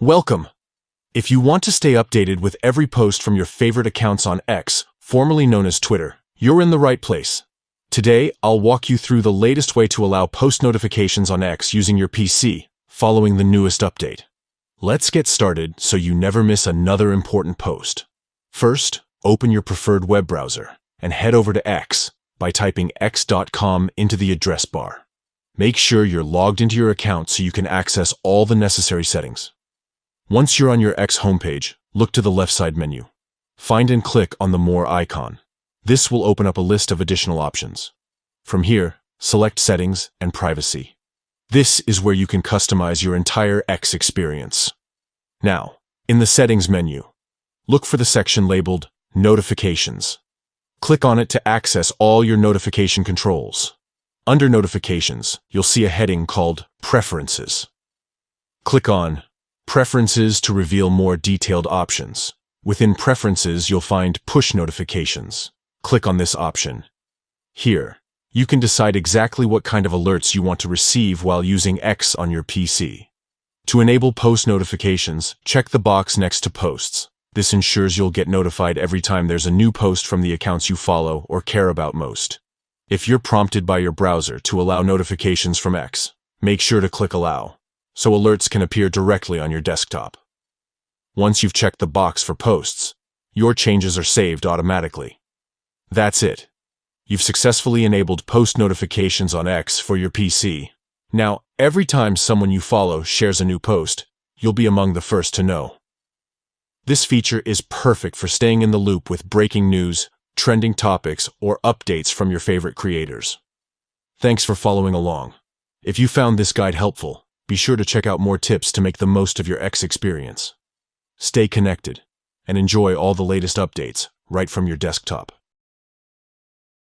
Welcome! If you want to stay updated with every post from your favorite accounts on X, formerly known as Twitter, you're in the right place. Today, I'll walk you through the latest way to allow post notifications on X using your PC, following the newest update. Let's get started so you never miss another important post. First, open your preferred web browser and head over to X by typing x.com into the address bar. Make sure you're logged into your account so you can access all the necessary settings. Once you're on your X homepage, look to the left side menu. Find and click on the More icon. This will open up a list of additional options. From here, select Settings and Privacy. This is where you can customize your entire X experience. Now, in the Settings menu, look for the section labeled Notifications. Click on it to access all your notification controls. Under Notifications, you'll see a heading called Preferences. Click on Preferences to reveal more detailed options. Within Preferences, you'll find Push Notifications. Click on this option. Here, you can decide exactly what kind of alerts you want to receive while using X on your PC. To enable post notifications, check the box next to Posts. This ensures you'll get notified every time there's a new post from the accounts you follow or care about most. If you're prompted by your browser to allow notifications from X, make sure to click Allow, so alerts can appear directly on your desktop. Once you've checked the box for posts, your changes are saved automatically. That's it. You've successfully enabled post notifications on X for your PC. Now, every time someone you follow shares a new post, you'll be among the first to know. This feature is perfect for staying in the loop with breaking news, trending topics, or updates from your favorite creators. Thanks for following along. If you found this guide helpful, be sure to check out more tips to make the most of your X experience. Stay connected and enjoy all the latest updates right from your desktop.